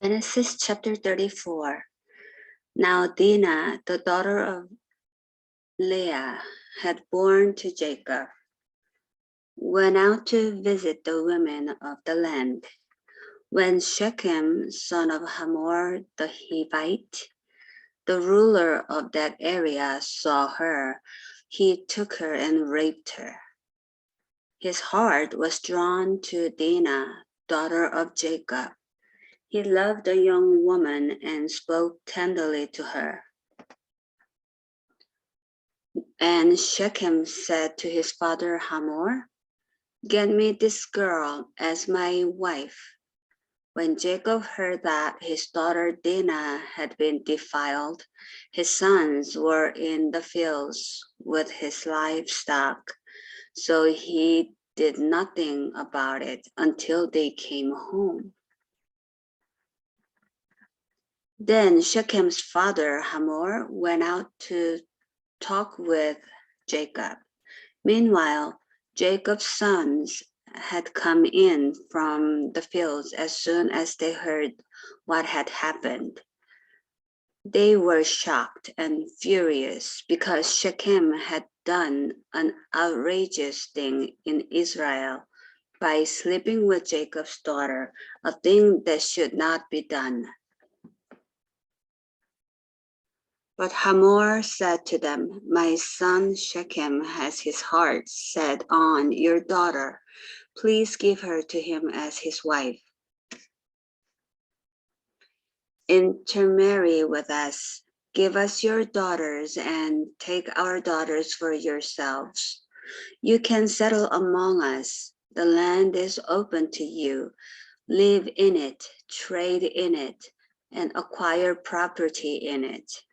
Genesis chapter 34. Now Dinah, the daughter of Leah, had born to Jacob, went out to visit the women of the land. When Shechem, son of Hamor the Hivite, the ruler of that area, saw her, he took her and raped her. His heart was drawn to Dinah, daughter of Jacob. He loved the young woman and spoke tenderly to her. And Shechem said to his father Hamor, "Get me this girl as my wife." When Jacob heard that his daughter Dinah had been defiled, his sons were in the fields with his livestock, so he did nothing about it until they came home. Then Shechem's father Hamor went out to talk with Jacob. Meanwhile, Jacob's sons had come in from the fields as soon as they heard what had happened. They were shocked and furious because Shechem had done an outrageous thing in Israel by sleeping with Jacob's daughter, a thing that should not be done. But Hamor said to them, "My son Shechem has his heart set on your daughter. Please give her to him as his wife. Intermarry with us. Give us your daughters and take our daughters for yourselves. You can settle among us. The land is open to you. Live in it, trade in it, and acquire property in it."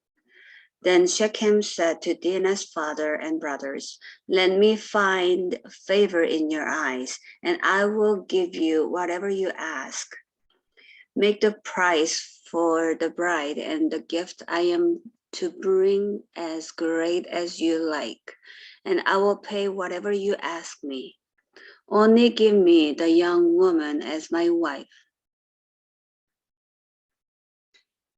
Then Shechem said to Dinah's father and brothers, "Let me find favor in your eyes, and I will give you whatever you ask. Make the price for the bride and the gift I am to bring as great as you like, and I will pay whatever you ask me. Only give me the young woman as my wife."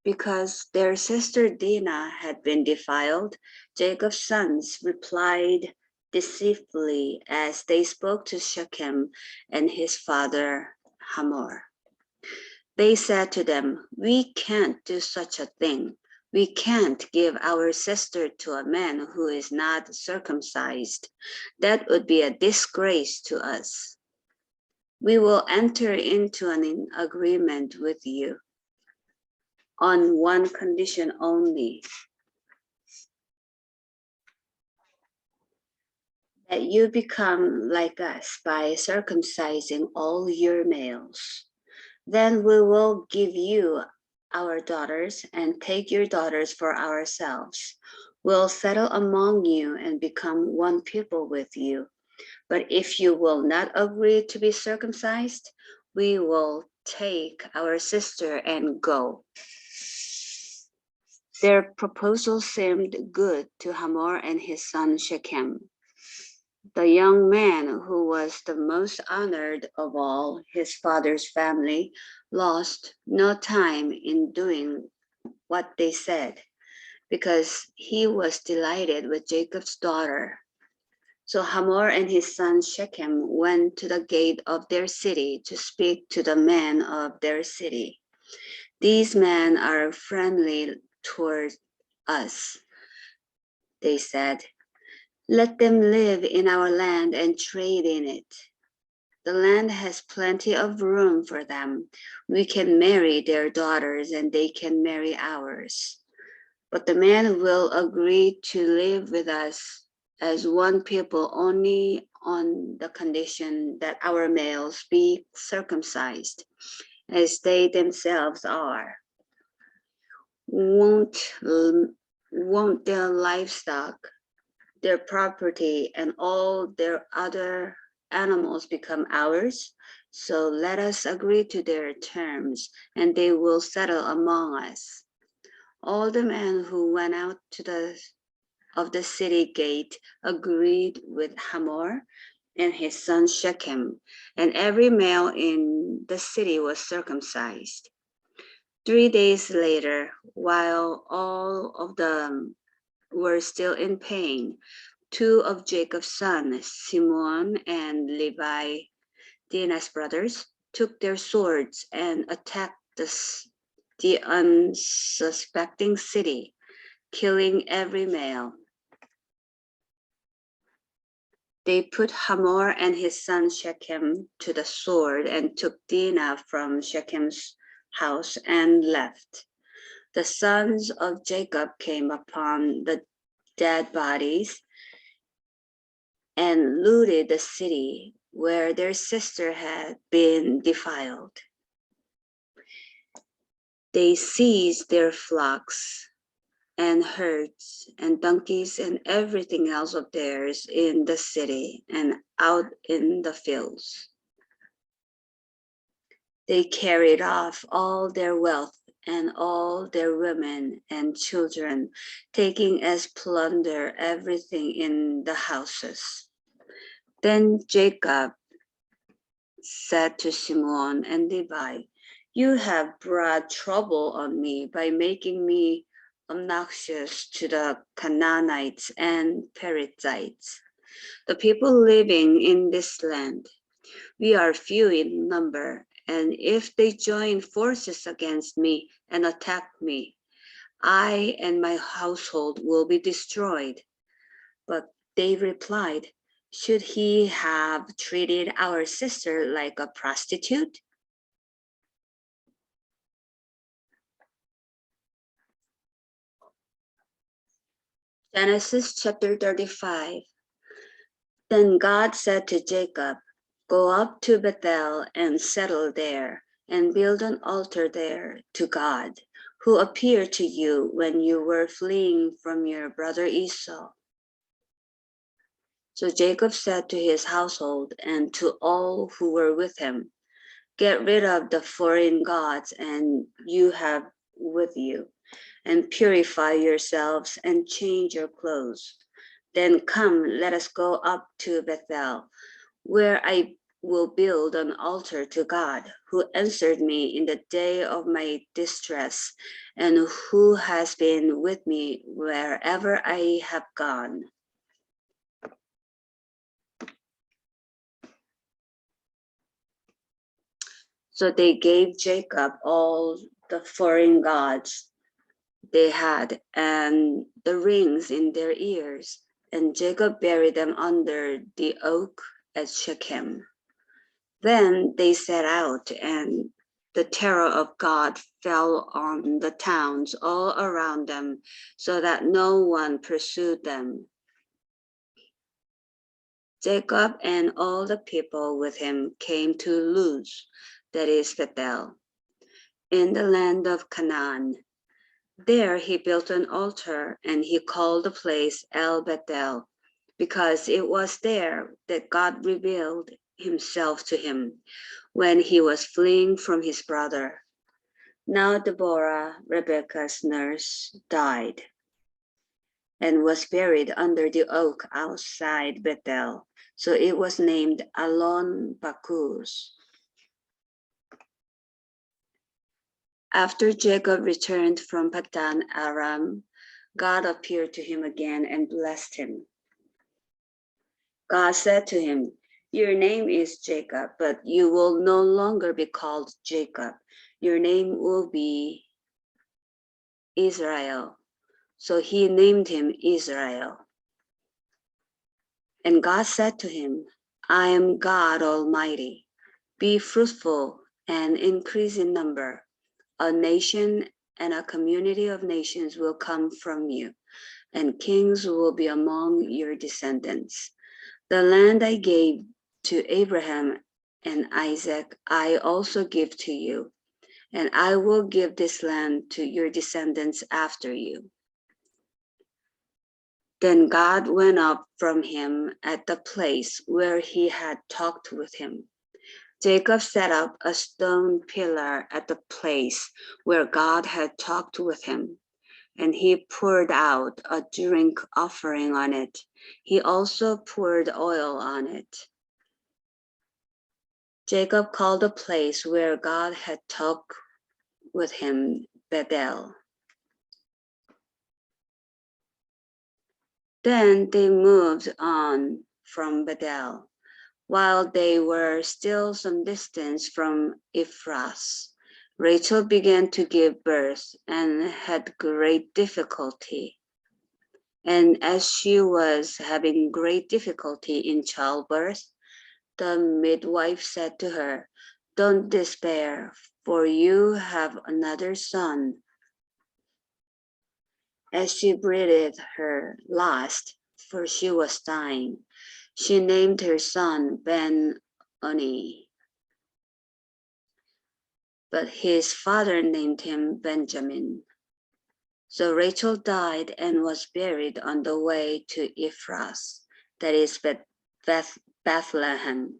Because their sister Dinah had been defiled, Jacob's sons replied deceitfully as they spoke to Shechem and his father Hamor. They said to them, "We can't do such a thing. We can't give our sister to a man who is not circumcised. That would be a disgrace to us. We will enter into an agreement with you on one condition only, that you become like us by circumcising all your males. Then we will give you our daughters and take your daughters for ourselves. We'll settle among you and become one people with you. But if you will not agree to be circumcised, we will take our sister and go." Their proposal seemed good to Hamor and his son Shechem. The young man, who was the most honored of all his father's family, lost no time in doing what they said, because he was delighted with Jacob's daughter. So Hamor and his son Shechem went to the gate of their city to speak to the men of their city. "These men are friendly toward us," they said. "Let them live in our land and trade in it. The land has plenty of room for them. We can marry their daughters and they can marry ours. But the men will agree to live with us as one people only on the condition that our males be circumcised, as they themselves are. Won't their livestock, their property, and all their other animals become ours? So let us agree to their terms, and they will settle among us." All the men who went out of the city gate agreed with Hamor and his son Shechem, and every male in the city was circumcised. 3 days later, while all of them were still in pain, two of Jacob's sons, Simeon and Levi, Dinah's brothers, took their swords and attacked the unsuspecting city, killing every male. They put Hamor and his son Shechem to the sword and took Dinah from Shechem's house and left. The sons of Jacob came upon the dead bodies and looted the city where their sister had been defiled. They seized their flocks and herds and donkeys and everything else of theirs in the city and out in the fields. They carried off all their wealth and all their women and children, taking as plunder everything in the houses. Then Jacob said to Simeon and Levi, "You have brought trouble on me by making me obnoxious to the Canaanites and Perizzites, the people living in this land. We are few in number, and if they join forces against me and attack me, I and my household will be destroyed." But they replied, "Should he have treated our sister like a prostitute?" Genesis chapter 35. Then God said to Jacob, "Go up to Bethel and settle there, and build an altar there to God, who appeared to you when you were fleeing from your brother Esau." So Jacob said to his household and to all who were with him, "Get rid of the foreign gods and you have with you, and purify yourselves and change your clothes. Then come, let us go up to Bethel, where I will build an altar to God, who answered me in the day of my distress, and who has been with me wherever I have gone." So they gave Jacob all the foreign gods they had and the rings in their ears, and Jacob buried them under the oak at Shechem. Then they set out, and the terror of God fell on the towns all around them, so that no one pursued them. Jacob and all the people with him came to Luz, that is Bethel, in the land of Canaan. There he built an altar, and he called the place El Bethel, because it was there that God revealed himself to him when he was fleeing from his brother. Now Deborah, Rebekah's nurse, died and was buried under the oak outside Bethel. So it was named Alon Bakus. After Jacob returned from Padan Aram, God appeared to him again and blessed him. God said to him, "Your name is Jacob, but you will no longer be called Jacob. Your name will be Israel." So he named him Israel. And God said to him, "I am God Almighty. Be fruitful and increase in number. A nation and a community of nations will come from you, and kings will be among your descendants. The land I gave to Abraham and Isaac, I also give to you, and I will give this land to your descendants after you." Then God went up from him at the place where he had talked with him. Jacob set up a stone pillar at the place where God had talked with him, and he poured out a drink offering on it. He also poured oil on it. Jacob called the place where God had talked with him Bethel. Then they moved on from Bethel. While they were still some distance from Ephras, Rachel began to give birth and had great difficulty. And as she was having great difficulty in childbirth, the midwife said to her, "Don't despair, for you have another son." As she breathed her last, for she was dying, she named her son Ben-Oni. But his father named him Benjamin. So Rachel died and was buried on the way to Ephras, that is Bethlehem.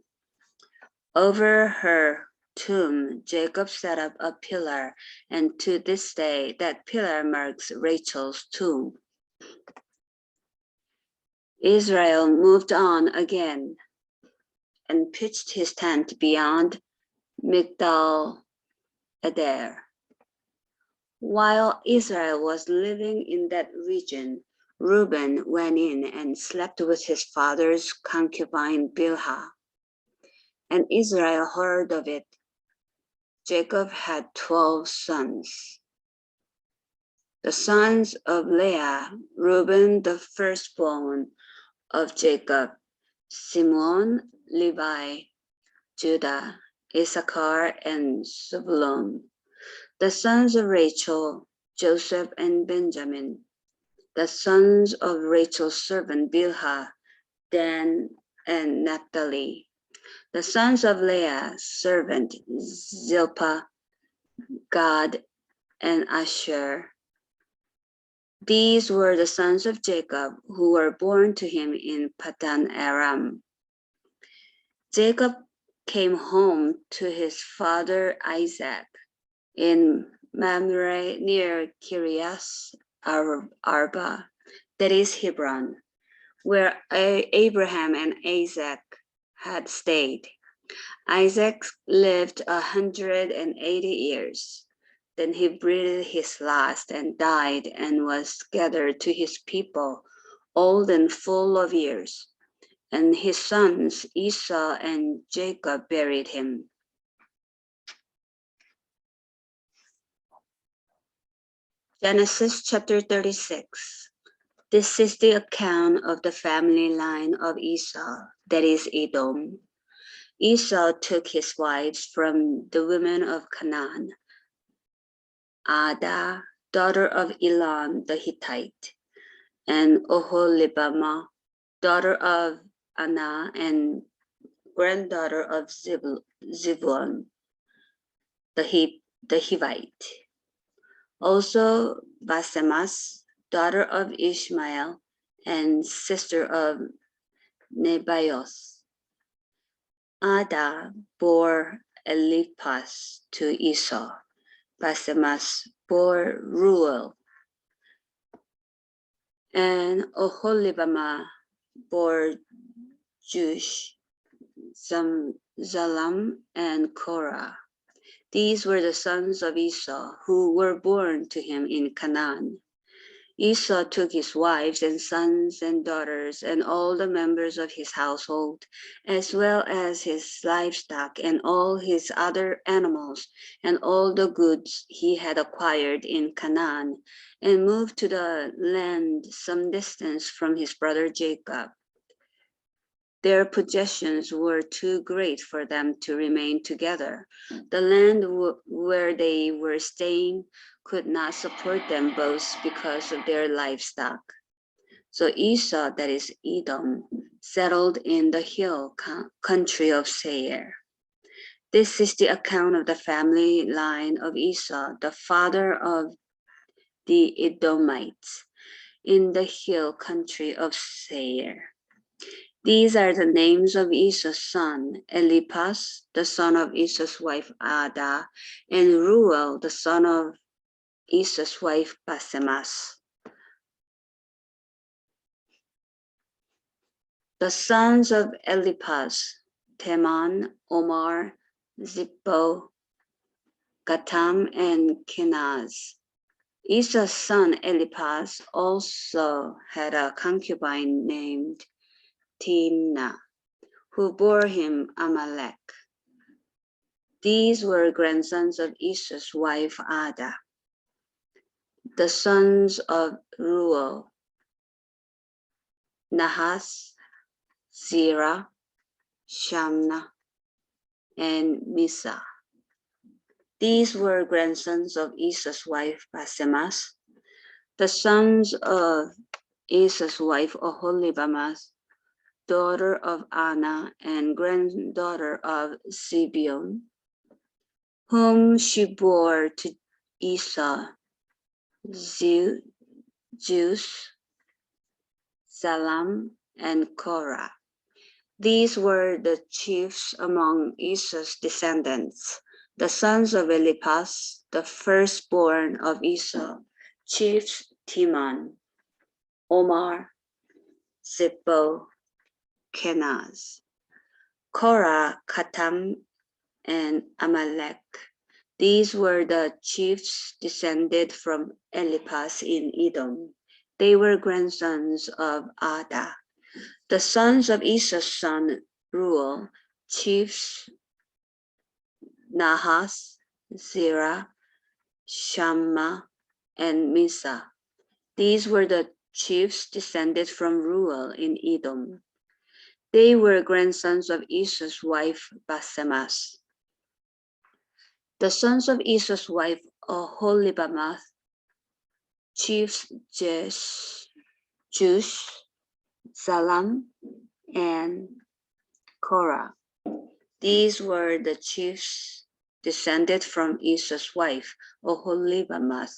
Over her tomb, Jacob set up a pillar, and to this day, that pillar marks Rachel's tomb. Israel moved on again and pitched his tent beyond Migdal Eder. While Israel was living in that region, Reuben went in and slept with his father's concubine Bilhah. And Israel heard of it. Jacob had 12 sons. The sons of Leah, Reuben the firstborn of Jacob, Simeon, Levi, Judah, Issachar, and Zebulun. The sons of Rachel, Joseph and Benjamin. The sons of Rachel's servant Bilhah, Dan and Naphtali. The sons of Leah's servant Zilpah, Gad, and Asher. These were the sons of Jacob who were born to him in Padan Aram. Jacob came home to his father Isaac in Mamre near Kiriath Arba, that is Hebron, where Abraham and Isaac had stayed. Isaac lived 180 years. Then he breathed his last and died and was gathered to his people, old and full of years. And his sons Esau and Jacob buried him. Genesis chapter 36. This is the account of the family line of Esau, that is Edom. Esau took his wives from the women of Canaan, Adah, daughter of Elon the Hittite, and Oholibamah, daughter of Anah and granddaughter of Zebulun the Hivite. Also Basemas, daughter of Ishmael and sister of Nebaioth. Adah bore Eliphaz to Esau. Basemas bore Ruel. And Oholibamah bore Jush, Zalam, and Korah. These were the sons of Esau who were born to him in Canaan. Esau took his wives and sons and daughters and all the members of his household, as well as his livestock and all his other animals and all the goods he had acquired in Canaan, and moved to the land some distance from his brother Jacob. Their possessions were too great for them to remain together. The land where they were staying could not support them both because of their livestock. So Esau, that is Edom, settled in the hill country of Seir. This is the account of the family line of Esau, the father of the Edomites, in the hill country of Seir. These are the names of Esau's son, Eliphaz, the son of Esau's wife Adah, and Ruel, the son of Esau's wife Basemas. The sons of Eliphaz, Teman, Omar, Zippo, Gatam, and Kenaz. Esau's son Eliphaz also had a concubine named Timnah, who bore him Amalek. These were grandsons of Esau's wife Ada. The sons of Ruel, Nahas, Zerah, Shamna, and Misa. These were grandsons of Esau's wife Basemas. The sons of Esau's wife Oholibamah, daughter of Anna and granddaughter of Zibeon, whom she bore to Esau, Zeus, Salam, and Korah. These were the chiefs among Esau's descendants. The sons of Eliphaz, the firstborn of Esau, chiefs Timon, Omar, Zippo, Kenaz, Korah, Katam, and Amalek. These were the chiefs descended from Eliphaz in Edom. They were grandsons of Ada. The sons of Esau's son Ruel, chiefs Nahas, Zerah, Shammah, and Misa. These were the chiefs descended from Ruel in Edom. They were grandsons of Esau's wife Basemas. The sons of Esau's wife Oholibamah, chiefs Jush, Salam, and Korah. These were the chiefs descended from Esau's wife Oholibamah,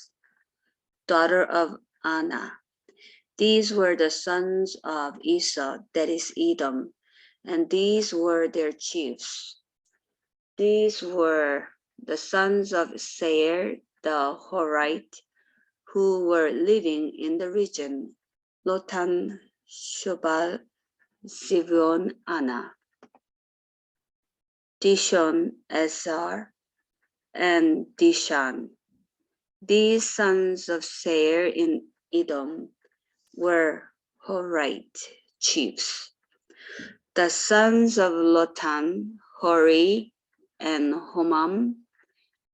daughter of Anna. These were the sons of Esau, that is Edom, and these were their chiefs. These were the sons of Seir the Horite, who were living in the region, Lotan, Shobal, Zibeon, Anna, Dishon, Ezer, and Dishan. These sons of Seir in Edom were Horite chiefs. The sons of Lotan, Hori, and Homam.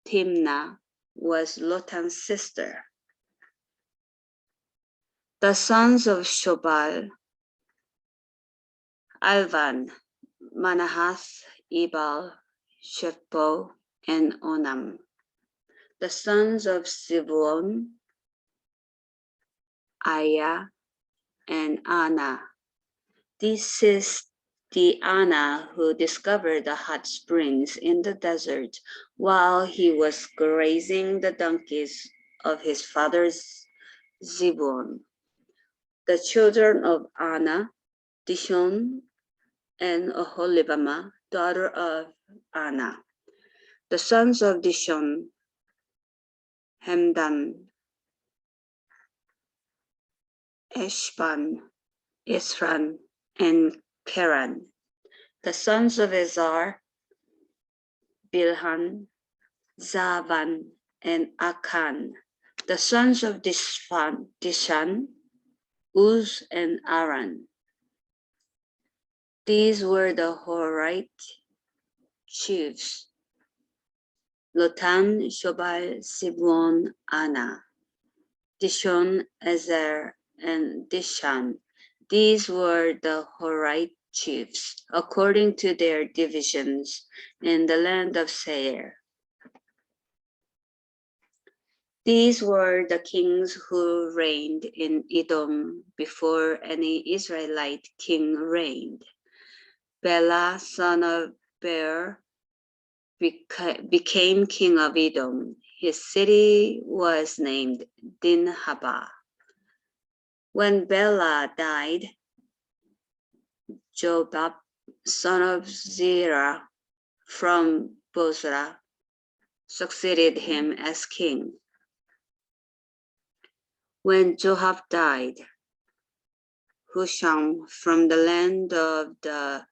Timnah was Lotan's sister. The sons of Shobal, Alvan, Manahath, Ebal, Shepho, and Onam. The sons of Zebulun, Aya, and Anna. This is the Anna who discovered the hot springs in the desert while he was grazing the donkeys of his father's Zebulun. The children of Anna, Dishon, and Oholibamah, daughter of Anna. The sons of Dishon, Hemdan, Eshban, Isran, and Keran. The sons of Ezer, Bilhan, Zavan, and Akan. The sons of Dishan, Uz, and Aran. These were the Horite chiefs, Lotan, Shobal, Zebulun, Anna, Dishon, Ezer, and Dishan. These were the Horite chiefs, according to their divisions in the land of Seir. These were the kings who reigned in Edom before any Israelite king reigned. Bela, son of Beor, became king of Edom. His city was named Dinhabah. When Bela died, Jobab, son of Zerah from Bozrah, succeeded him as king. When Joab died, Husham from the land of the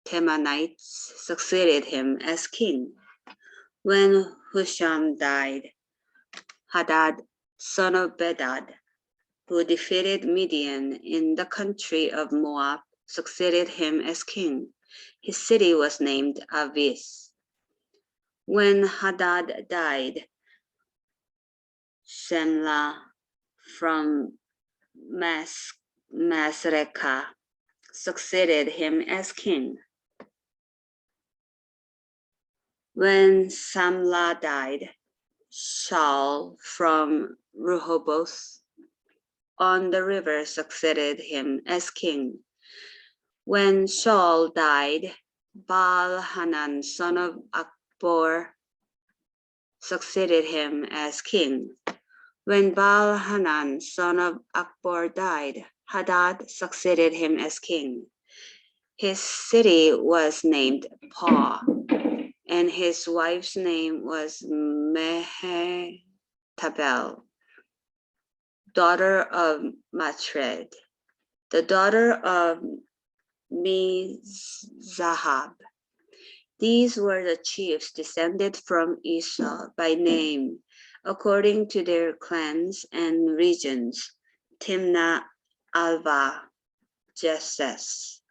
Temanites succeeded him as king. When Husham died, Hadad, son of Bedad, who defeated Midian in the country of Moab, succeeded him as king. His city was named Avis. When Hadad died, Semlah from Masrekah succeeded him as king. When Samlah died, Shaul from Rehoboth on the river succeeded him as king. When Shaul died, Baal-Hanan, son of Akbor, succeeded him as king. When Baal-Hanan, son of Akbor, died, Hadad succeeded him as king. His city was named Pau, and his wife's name was Mehetabel, daughter of Matred, the daughter of Mizahab. These were the chiefs descended from Esau by name, according to their clans and regions: Timnah, Alva, Jesses,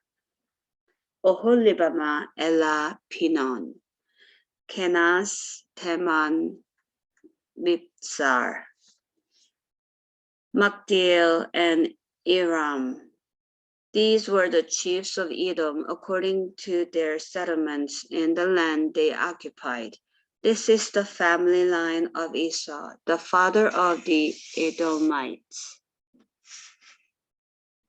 Oholibamah, Elah, Pinon, Kenaz, Teman, Mibzar, Magdiel, and Iram. These were the chiefs of Edom according to their settlements in the land they occupied. This is the family line of Esau, the father of the Edomites.